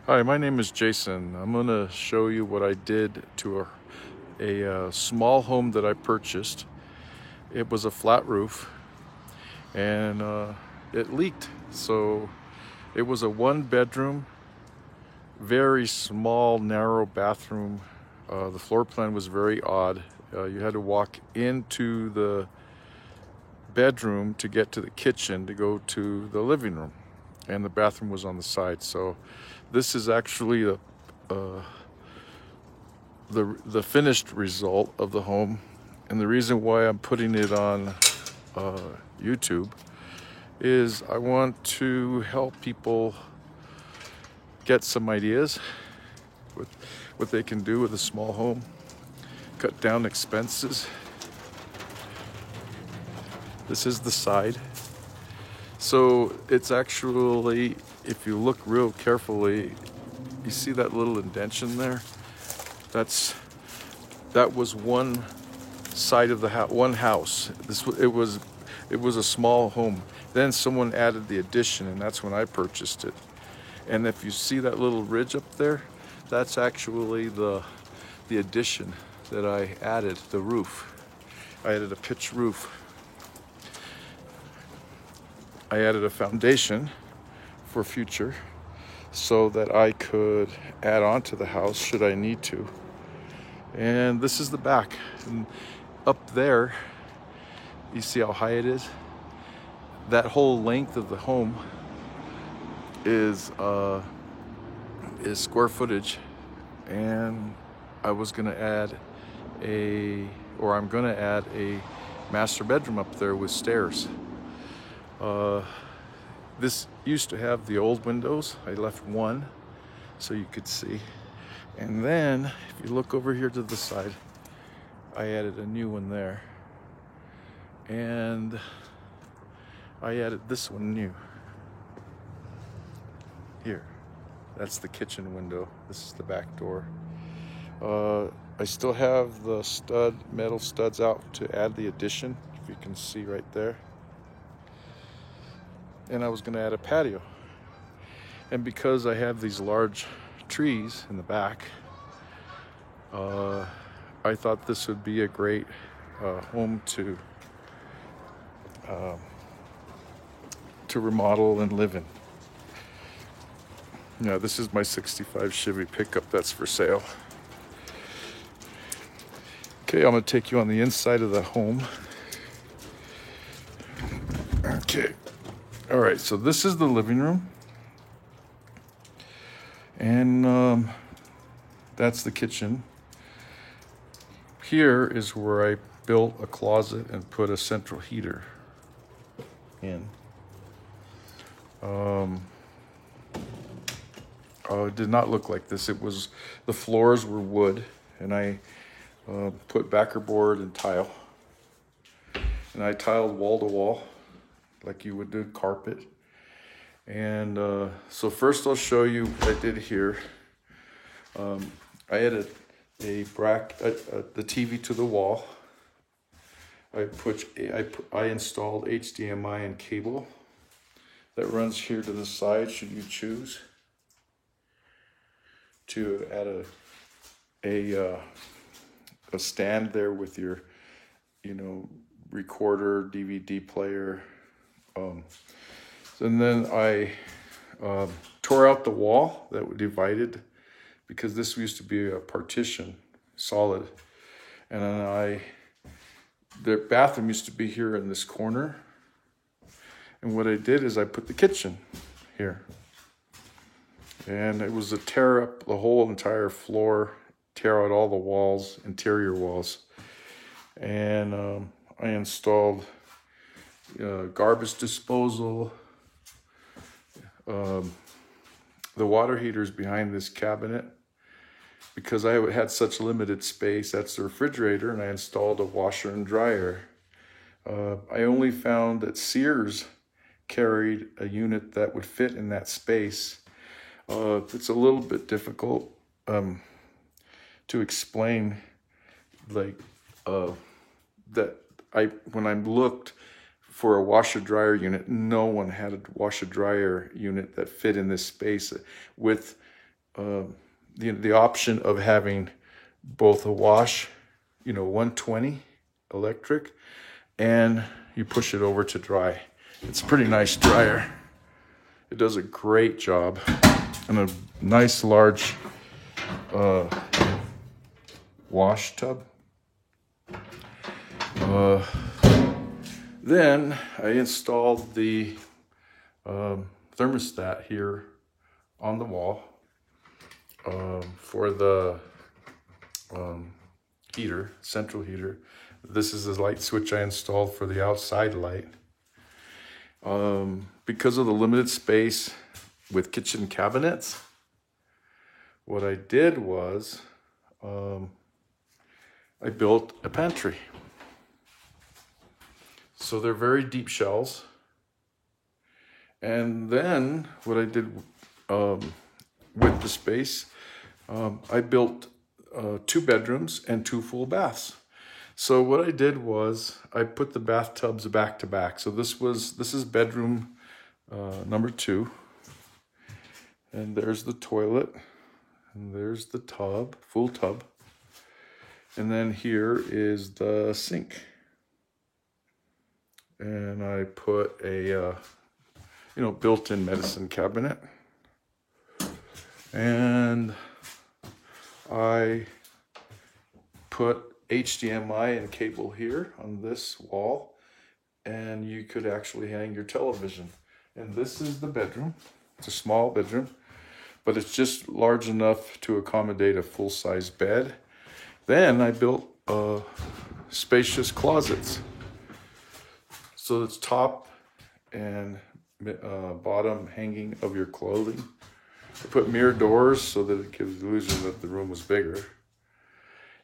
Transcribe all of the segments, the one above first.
Hi, my name is Jason. I'm going to show you what I did to a small home that I purchased. It was a flat roof and it leaked. So it was a one bedroom, very small, narrow bathroom. The floor plan was very odd. You had to walk into the bedroom to get to the kitchen to go to the living room, and the bathroom was on the side. So this is actually the finished result of the home, and the reason why I'm putting it on YouTube is I want to help people get some ideas with what they can do with a small home, cut down expenses. This is the side. So it's actually, if you look real carefully, you see that little indentation there? That was one side of the house, one house. It was a small home. Then someone added the addition, and that's when I purchased it. And if you see that little ridge up there, that's actually the addition that I added, the roof. I added a pitch roof. I added a foundation for future so that I could add on to the house should I need to. And this is the back. And up there, you see how high it is? That whole length of the home is square footage, and I'm gonna add a master bedroom up there with stairs. This used to have the old windows. I left one so you could see. And then if you look over here to the side, I added a new one there. And I added this one new. Here. That's the kitchen window. This is the back door. I still have the metal studs out to add the addition, if you can see right there. And I was going to add a patio. And because I have these large trees in the back, I thought this would be a great home to remodel and live in. Yeah, this is my 65 Chevy pickup that's for sale. Okay, I'm going to take you on the inside of the home. Okay. All right, so this is the living room. And that's the kitchen. Here is where I built a closet and put a central heater in. It did not look like this. The floors were wood, and I put backer board and tile. And I tiled wall to wall like you would do carpet. And so first I'll show you what I did here. I added the TV to the wall. I installed HDMI and cable that runs here to the side should you choose to add a stand there with your recorder, DVD player. And then I tore out the wall that divided, because this used to be a partition, solid. And then the bathroom used to be here in this corner. And what I did is I put the kitchen here. And it was to tear up the whole entire floor, tear out all the walls, interior walls. And I installed garbage disposal. The water heater's behind this cabinet because I had such limited space. That's the refrigerator, and I installed a washer and dryer. I only found that Sears carried a unit that would fit in that space. It's a little bit difficult to explain, like that when I looked for a washer dryer unit, no one had a washer dryer unit that fit in this space with the option of having both a wash, 120 electric, and you push it over to dry. It's a pretty nice dryer. It does a great job. And a nice large wash tub. Then I installed the thermostat here on the wall for the heater, central heater. This is the light switch I installed for the outside light. Because of the limited space with kitchen cabinets, what I did was I built a pantry. So they're very deep shelves. And then what I did with the space, I built 2 bedrooms and 2 full baths. So what I did was I put the bathtubs back to back. So this is bedroom number 2. And there's the toilet. And there's the tub, full tub. And then here is the sink. And I put a built-in medicine cabinet. And I put HDMI and cable here on this wall, and you could actually hang your television. And this is the bedroom. It's a small bedroom, but it's just large enough to accommodate a full-size bed. Then I built spacious closets. So it's top and bottom hanging of your clothing. I put mirror doors so that it gives the illusion that the room was bigger.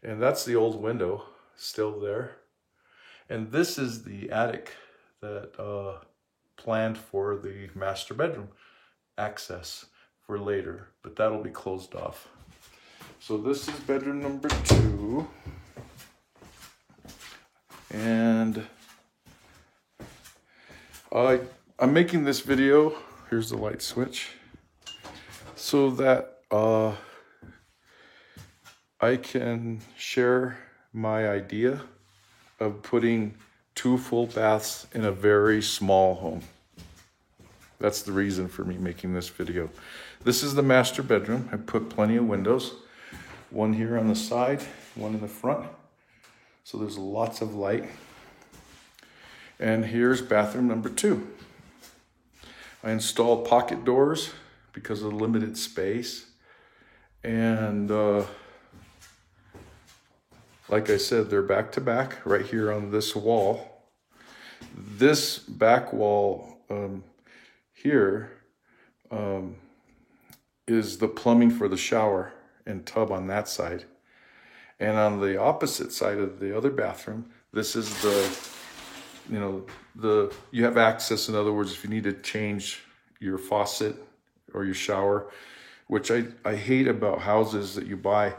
And that's the old window still there. And this is the attic that planned for the master bedroom access for later, but that'll be closed off. So this is bedroom number 2. And I'm making this video, here's the light switch, so that I can share my idea of putting 2 full baths in a very small home. That's the reason for me making this video. This is the master bedroom. I put plenty of windows. One here on the side, one in the front. So there's lots of light. And here's bathroom number 2. I installed pocket doors because of limited space. And like I said, they're back to back right here on this wall. This back wall here is the plumbing for the shower and tub on that side. And on the opposite side of the other bathroom, this is you have access. In other words, if you need to change your faucet or your shower, which I hate about houses that you buy,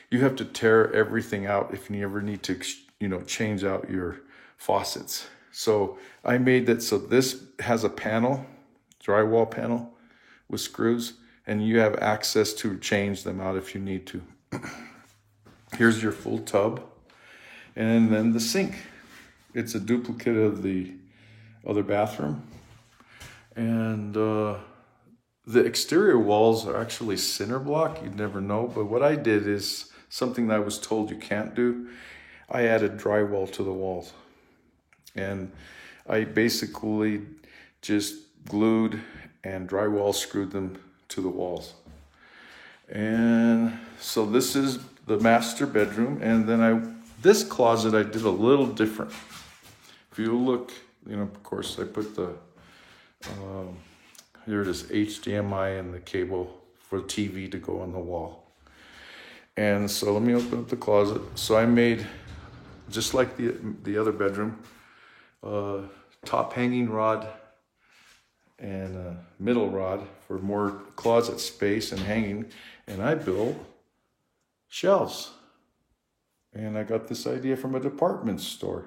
you have to tear everything out if you ever need to, change out your faucets. So I made that so this has a panel, drywall panel with screws, and you have access to change them out if you need to. Here's your full tub, and then the sink. It's a duplicate of the other bathroom. And the exterior walls are actually cinder block. You'd never know, but what I did is something that I was told you can't do. I added drywall to the walls. And I basically just glued and drywall screwed them to the walls. And so this is the master bedroom. And then this closet I did a little different. If you look, of course I put the, here it is, HDMI and the cable for TV to go on the wall. And so let me open up the closet. So I made, just like the other bedroom, top hanging rod and a middle rod for more closet space and hanging. And I built shelves. And I got this idea from a department store.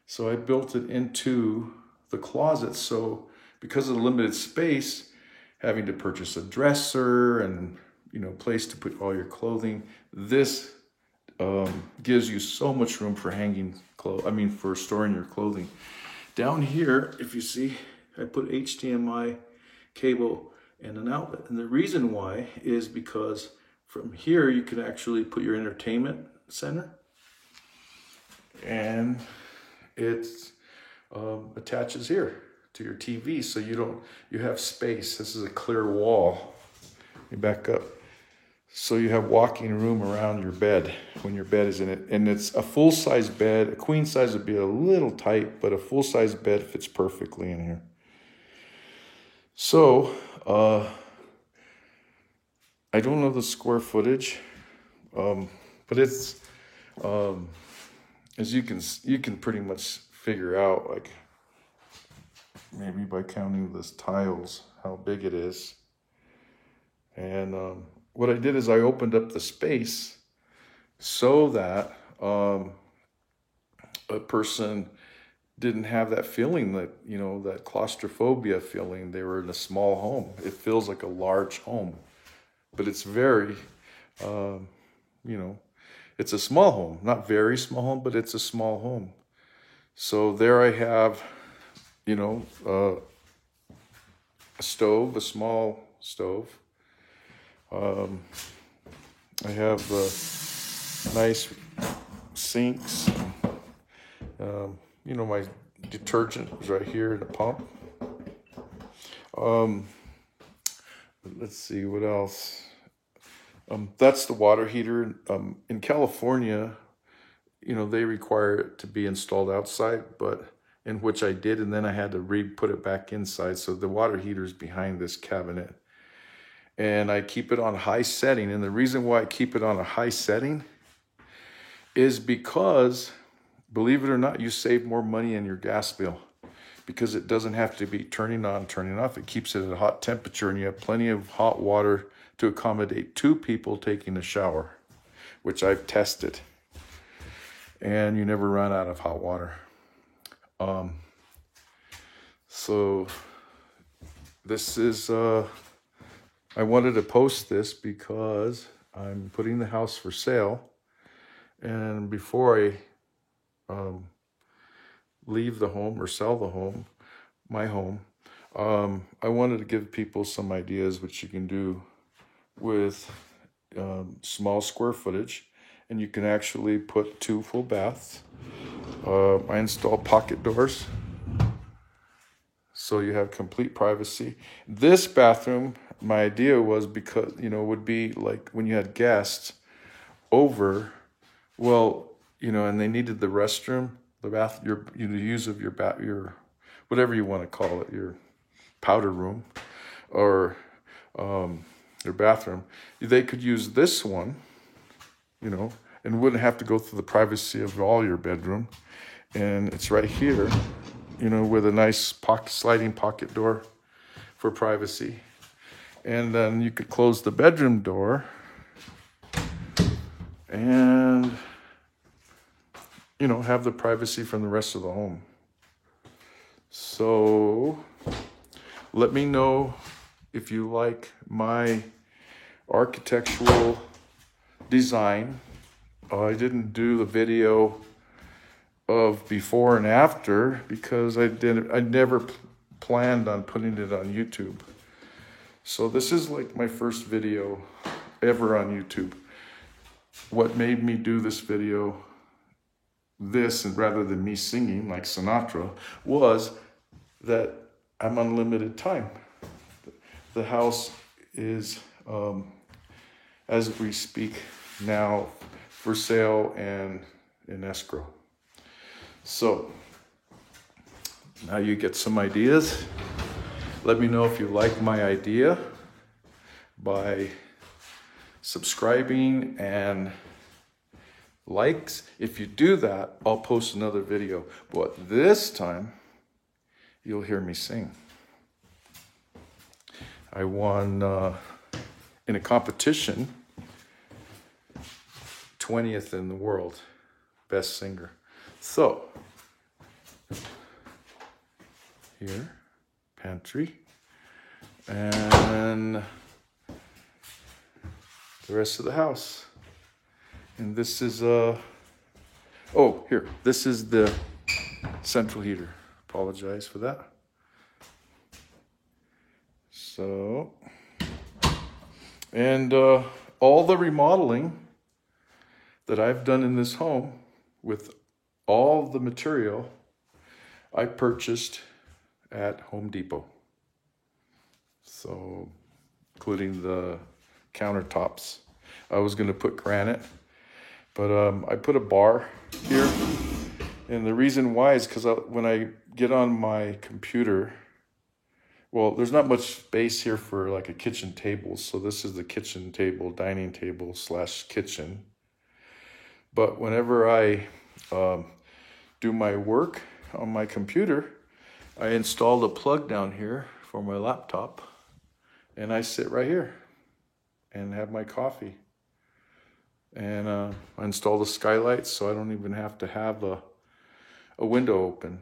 So I built it into the closet. So because of the limited space, having to purchase a dresser and place to put all your clothing. This gives you so much room for hanging clothes. For storing your clothing. Down here, if you see, I put HDMI cable and an outlet. And the reason why is because from here you can actually put your entertainment center, and it attaches here to your TV, so you have space. This is a clear wall. You back up. So you have walking room around your bed when your bed is in it. And it's a full-size bed. A queen size would be a little tight, but a full-size bed fits perfectly in here. So, I don't know the square footage, but it's, as you can pretty much figure out, like, maybe by counting the tiles, how big it is. And what I did is I opened up the space so that a person didn't have that feeling that, that claustrophobia feeling. They were in a small home. It feels like a large home, but it's very, it's a small home, not very small home, but it's a small home. So there I have, a stove, a small stove. I have nice sinks. My detergent is right here in the pump. Let's see, what else? That's the water heater. In California, they require it to be installed outside, but in which I did, and then I had to put it back inside. So the water heater is behind this cabinet. And I keep it on high setting. And the reason why I keep it on a high setting is because, believe it or not, you save more money in your gas bill, because it doesn't have to be turning on, turning off. It keeps it at a hot temperature, and you have plenty of hot water to accommodate 2 people taking a shower, which I've tested. And you never run out of hot water. So this is, I wanted to post this because I'm putting the house for sale. And before I leave the home or sell the home, my home, I wanted to give people some ideas what you can do with small square footage. And you can actually put 2 full baths. I installed pocket doors, so you have complete privacy. This bathroom, my idea was because, would be like when you had guests over, and they needed the restroom, the bath, your use of your whatever you want to call it, your powder room or your bathroom. They could use this one, and wouldn't have to go through the privacy of all your bedroom. And it's right here, with a nice sliding pocket door for privacy. And then you could close the bedroom door and, have the privacy from the rest of the home. So let me know if you like my architectural design. I didn't do the video of before and after because I never planned on putting it on YouTube. So this is like my first video ever on YouTube. What made me do this video, and rather than me singing like Sinatra, was that I'm on limited time. The house is, as we speak now, for sale and in escrow. So now you get some ideas. Let me know if you like my idea by subscribing and likes. If you do that, I'll post another video. But this time, you'll hear me sing. I won in a competition, 20th in the world, best singer. So, here, pantry, and the rest of the house. And this is, here, this is the central heater. Apologize for that. So, and all the remodeling that I've done in this home with all the material I purchased at Home Depot. So, including the countertops. I was going to put granite, but I put a bar here. And the reason why is because when I get on my computer, well, there's not much space here for like a kitchen table. So this is the kitchen table, dining table / kitchen. But whenever I do my work on my computer, I installed a plug down here for my laptop. And I sit right here and have my coffee. And I installed the skylights so I don't even have to have a window open.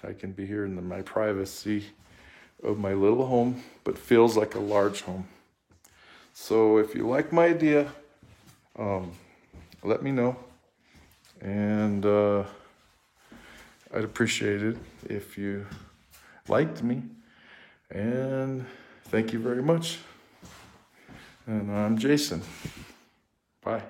I can be here in my privacy of my little home, but feels like a large home. So if you like my idea, let me know. And I'd appreciate it if you liked me. And thank you very much. And I'm Jason. Bye.